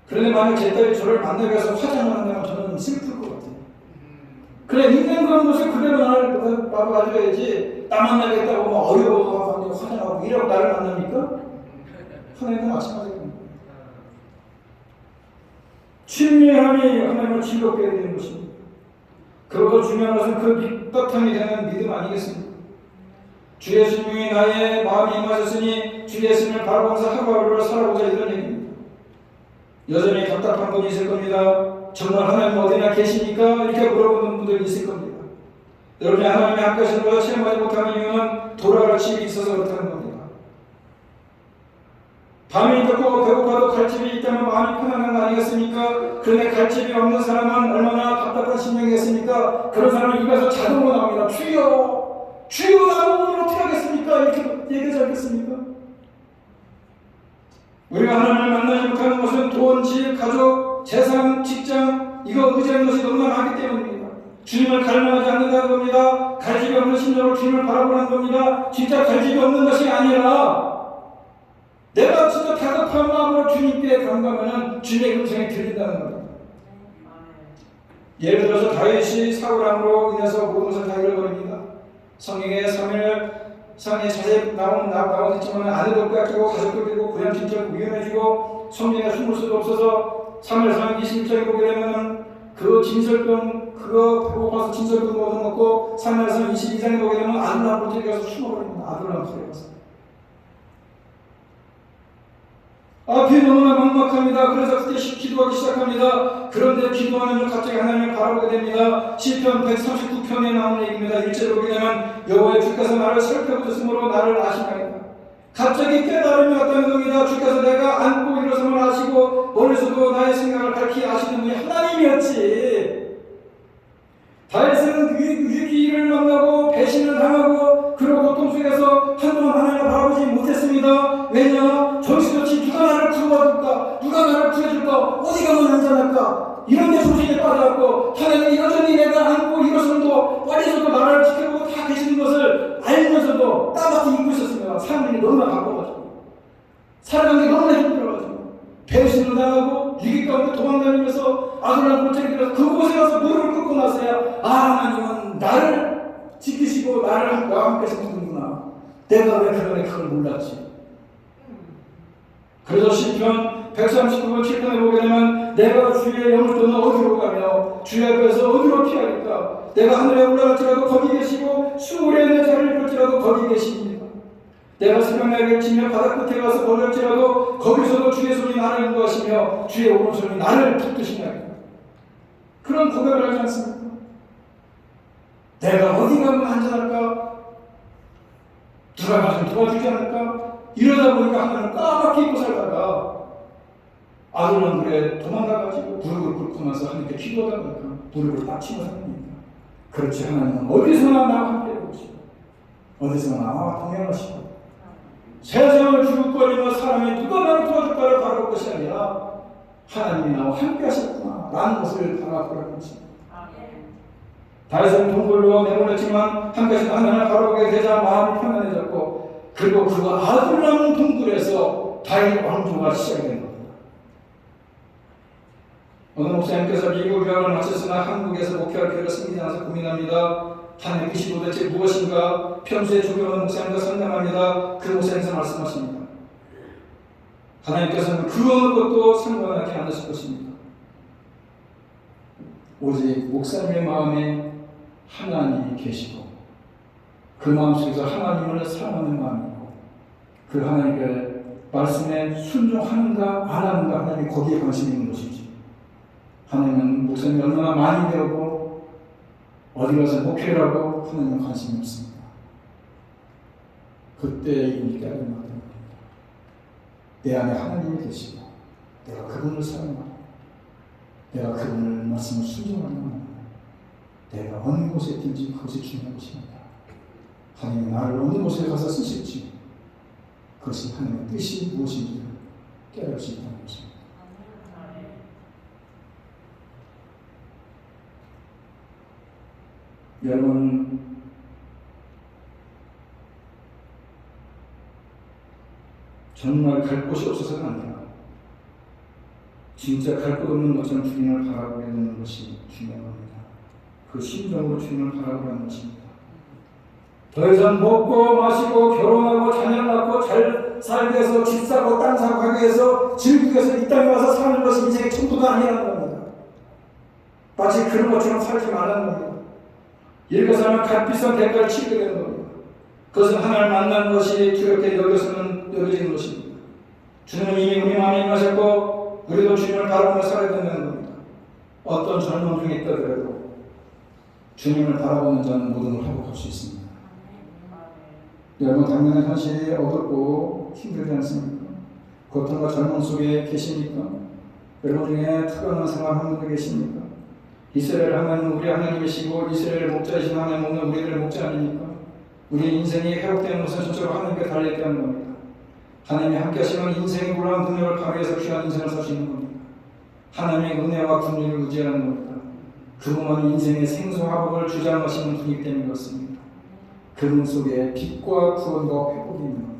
그런데 만약 제 딸이 저를 만나기 위해서 화장을 한다면 저는 슬플 것 같아요. 그래, 있는 그런 모습 그대로 나를 가져야지, 나 만나겠다고 막 어려워하고 화장하고 이러고 나를 만납니까? 하나님도 마찬가지입니다. 친밀함이 하나님을 즐겁게 되는 것입니다. 그리고 중요한 것은 그 밑바탕이 되는 믿음 아니겠습니까? 주 예수님이 나의 마음에 임하셨으니 주 예수님을 바라보면서 하루하루를 살아보자 이런 얘기입니다. 여전히 답답한 분이 있을 겁니다. 정말 하나님 어디나 계시니까 이렇게 물어보는 분들이 있을 겁니다. 여러분이 하나님의 함께하시는 것을 체험하지 못하는 이유는 돌아갈 집이 있어서 그렇다는 겁니다. 밤이 덥고 배고파도 갈 집이 있다면 마음이 편안한 거 아니겠습니까? 그런데 갈 집이 없는 사람은 얼마나 답답한 심령이겠습니까? 그런 사람은 입에서 자동으로 나옵니다. 주여! 주여 나를 어떻게 하겠습니까? 이렇게 얘기하지 않겠습니까? 우리가 하나님을 만나지 못하는 것은 돈, 집, 가족, 재산, 직장 이거 의지하는 것이 너무나 많기 때문입니다. 주님을 갈망하지 않는다는 겁니다. 갈 집이 없는 심령으로 주님을 바라보는 겁니다. 진짜 갈 집이 없는 것이 아니라 내가 진짜 다급한 마음으로 주님께 간다면 주님의 음성이 들린다는 겁니다. 예를 들어서 다윗이 사울왕으로 인해서 모든 것을 다 잃어버립니다. 성경에 사무엘상에 자세히 나오겠지만 아내도 뺏기고 가족도 뺏기고 고향 진짜 위험해지고 성경에 숨을 수도 없어서 사무엘상 21장에 보게 되면 그 진설병 그거 배고파서 진설병 얻어먹고 사무엘상 22장에 보게 되면 아둘람 굴에 가서 숨어버립니다. 아둘람 굴에 가서. 앞이 너무나 막막합니다. 그래서 그때 기도하기 시작합니다. 그런데 기도하는 중 갑자기 하나님을 바라보게 됩니다. 시편 139편에 나오는 얘기입니다. 1절에 보게 되면 여호와의 주께서 나를 살펴보셨으므로 나를 아시나이다. 갑자기 깨달음이 왔다는 겁니다. 주께서 내가 앉고 일어섬을 아시고 머릿속으로 나의 생각을 밝히 아시는 분이 하나님이었지. 다윗은 위기를 만나고 배신을 당하고 그리고 고통 속에서 한동안 하나님을 바라보지 못했습니다. 왜냐? 정신없이 누가 나를 구원해줄까? 누가 나를 구해줄까? 어디 가면 안전할까? 이런 데 소식에 빠져갖고 하나님이 여전히 내가 안고 일어서도 빠져서도 나를 지켜보고 다 계시는 것을 알면서도 따뜻히 잊고 있었습니다. 사람들이 너무나 바빠가지고 살아가는 게 너무나 힘들어가지고 배신을 당하고 위기 가운데 도망다니면서 아들랑 골짜기 들어서 그곳에 가서 무릎을 꿇고 나서야 하나님은 나를 지키시고 나를 나와 함께 하시는구나. 내가 왜 그걸 몰랐지. 그래서 시편 139편 7편에 보게 되면 내가 주의 영을 떠나 어디로 가며 주의 앞에서 어디로 피하겠까. 내가 하늘에 올라갈지라도 거기 계시고 수월에 내 자리를 볼지라도 거기 계십니다. 내가 새벽날개를 치며 바다 끝에 가서 걸을지라도 거기서도 주의 손이 나를 인도하시며 주의 오른손이 나를 붙드시나이다. 그런 고백을 하지 않습니까? 내가 어디 가면 안전할까? 누가 가서 도와주지 않을까? 이러다 보니까 하나는 까맣게 입고 살다가 아들은 그래 도망가가지고 무릎을 꿇고 나서 하나님께 기도하다 보니까 무릎을 딱 치고 삽니다. 그렇지 하나님은 어디서나 나와 함께 해보시고 어디서나 나와 동행하시고 세상을 죽을거리며 사람이 누가 나를 도와줄까를 바라볼 것이 아니라 하나님이 나와 함께 하셨구나 라는 것을 바라보라는 것입니다. 다윗은 동굴로 내몰렸지만 함께서 하나님을 바라보게 되자 마음이 편안해졌고 그리고 그 아둘람 동굴에서 다윗 왕조가 시작된 겁니다. 어느 목사님께서 미국 유학을 마쳤으나 한국에서 목회할 기회가 생기지 않아서 고민합니다. 하나님의 뜻이 도대체 무엇인가? 평소에 존경하는 목사님과 상담합니다. 그 목사님께서 말씀하십니다. 하나님께서는 그 어느 것도 상관하지 않으실 것입니다. 오직 목사님의 마음에 하나님이 계시고 그 마음속에서 하나님을 사랑하는 마음이고 그 하나님의 말씀에 순종하는가 안 하는가 하나님이 거기에 관심이 있는 것이지. 하나님은 목사님이 얼마나 많이 배우고 어디 가서 목회를 하고 하나님은 관심이 없습니다. 그때 이분이 깨달은 겁니다. 내 안에 하나님이 계시고 내가 그분을 사랑하고 내가 그분을 말씀을 순종하는 내가 어느 곳에 있든지 그것이 중요한 것입니다. 하나님이 나를 어느 곳에 가서 쓰실지 그것이 하나님의 뜻이 무엇인지 깨달을 수 있다는 것입니다. 여러분, 정말 갈 곳이 없어서가 아니라 진짜 갈 곳 없는 것처럼 주님을 바라보게 되는 것이 중요한 겁니다. 그 심정으로 주님을 바라보라는 것입니다. 더 이상 먹고 마시고 결혼하고 자녀 낳고 잘 살기 위해서 집 사고 땅 사고 하기 위해서 즐기기 위해서 이 땅에 와서 사는 것이 인생의 전부가 아니라는 겁니다. 마치 그런 것처럼 살지 말라는 겁니다. 이렇게 살면 값비싼 대가를 치르게 되는 겁니다. 그것은 하나님을 만나는 것이 두렵게 여겨지는 것입니다. 주님은 이미 우리 마음에 임하셨고 우리도 주님을 바라보며 살아야 된다는 겁니다. 어떤 젊은 중에 있더라도 주님을 바라보는 자는 모든 걸 회복할 수 있습니다. 여러분, 당면한 현실이 어둡고 힘들지 않습니까? 고통과 절망 속에 계십니까? 여러분 중에 특별한 생활하는 분들 계십니까? 이스라엘 하나님은 우리 하나님이시고 이스라엘 목자이신 하나님은 우리들의 목자 아닙니까? 우리 인생이 회복되는 것은 전적으로 하나님께 달려있다는 겁니다. 하나님이 함께 하시면 인생의 놀라운 능력을 발휘해서 귀한 인생을 살 수 있는 겁니다. 하나님의 은혜와 긍휼을 의지하는 겁니다. 그분은 인생의 생소화복을 주장하시는 분이기 때문에 그렇습니다. 그분 속에 빛과 구원과 회복이 있는 겁니다.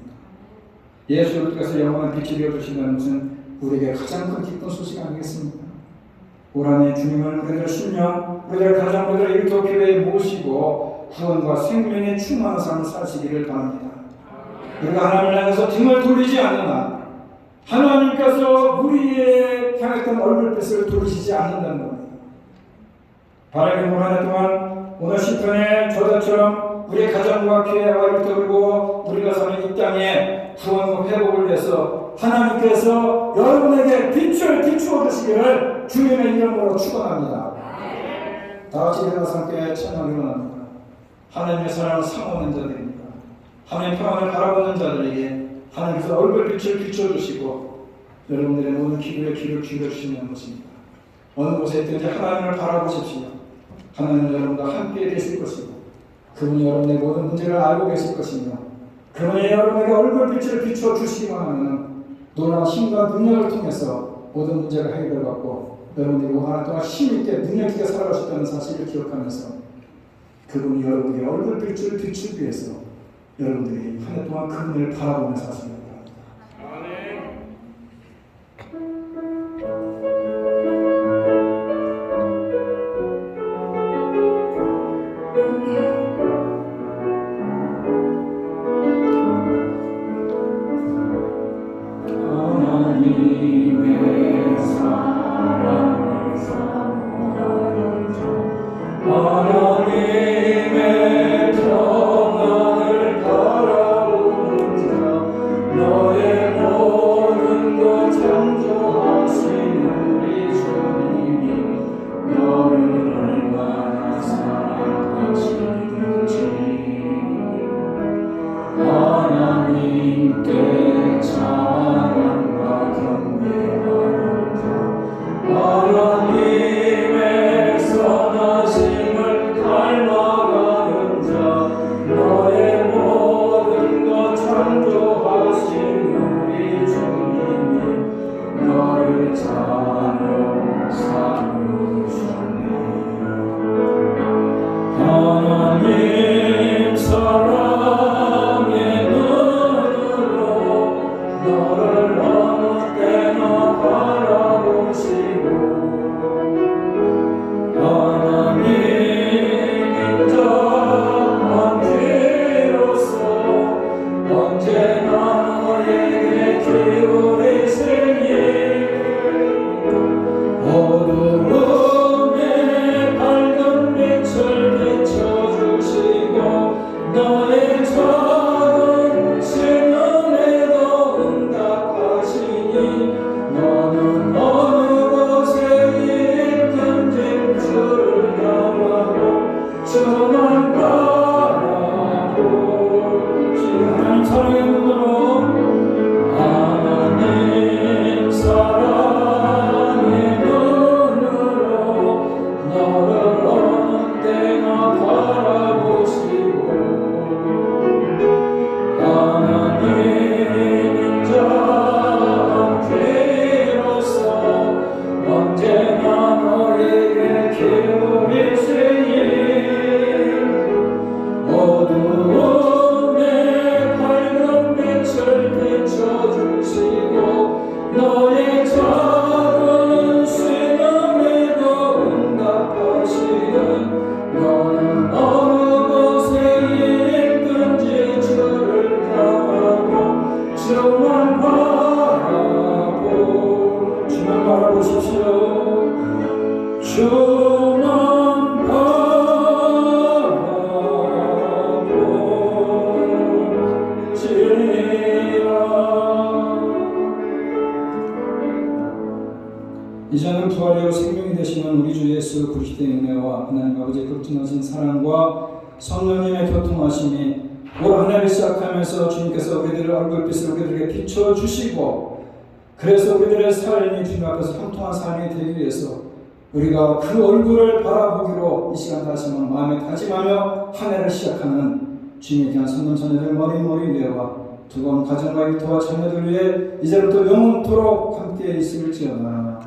예수 그리스도께서 영원한 빛이 되어주신다는 것은 우리에게 가장 큰 기쁜 소식 아니겠습니까? 올 한해 주님을 우리들 10년, 우리들 가정, 우리들 일터 교회에 모시고 구원과 생명에 충만한 삶을 사시기를 바랍니다. 우리가 하나님을 향해서 등을 돌리지 않는 한 하나님께서 우리의 향했던 얼굴빛을 돌리시지 않는다는 겁니다. 바라긴 올 한 해 동안 오늘 시편의 저자처럼 우리의 가정과 교회와 일터 그리고 우리가 사는 이 땅에 구원과 회복을 위해서 하나님께서 여러분에게 빛을 비추어 주시기를 주님의 이름으로 축원합니다. 다 같이 일어나서 함께 찬양 일어납니다. 하나님의 사랑을 사모하는 자들입니다. 하나님의 평안을 바라보는 자들에게 하나님께서 얼굴빛을 비춰주시고 여러분들의 모든 기도에 귀를 기울여 주시는 것입니다. 어느 곳에 있든지 하나님을 바라보십시오. 하나님은 여러분과 함께 계실 것이고 그분이 여러분의 모든 문제를 알고 계실 것이며 그분이 여러분에게 얼굴빛을 비춰 주시기만 하면 놀라운 힘과 능력을 통해서 모든 문제가 해결받고 여러분들이 오늘 동안 힘있게 능력있게 살아갈 수 있다는 사실을 기억하면서 그분이 여러분에게 얼굴빛을 비추기 위해서 여러분들이 한 해 동안 그분을 바라보며 사시기 바랍니다. 하나님 사랑의 눈 언제나 너에게 기울이시니 어두움에 밝은 빛을 비춰주시고 너의 작은 신음에도 응답하시니 너는 어느 곳에 있든지 주를 향하고 주만 바라보시 하나님 사랑의 눈으로 하나님 사랑의 눈으로 너를 어느 때나 바라보시고 하나님 인자한 귀로서 언제나 너에게 기울이시니 어두움에 밝은 빛을 비춰주시고 너의 작은 신음에도 응답하시는 너는 어느 곳에 있든지 주를 향하고 주만 바라보십시오. 주만 이제는 부활이요 생명이 되시는 우리 주 예수 그리스도의 은혜와 하나님 아버지의 극진하신 사랑과 성령님의 교통하심이 올 한 해를 시작하면서 주님께서 우리들의 얼굴빛을 우리들에게 비춰주시고 그래서 우리들의 삶이 주님 앞에서 형통한 삶이 되기 위해서 우리가 그 얼굴을 바라보기로 이 시간 다시 한번 마음에 다짐하며 한 해를 시작하는 주님의 귀한 성도 자녀들 머리 위에와 두번 가정과 일터와 자녀들 위해 이제부터 영원토록 함께 있을지어다.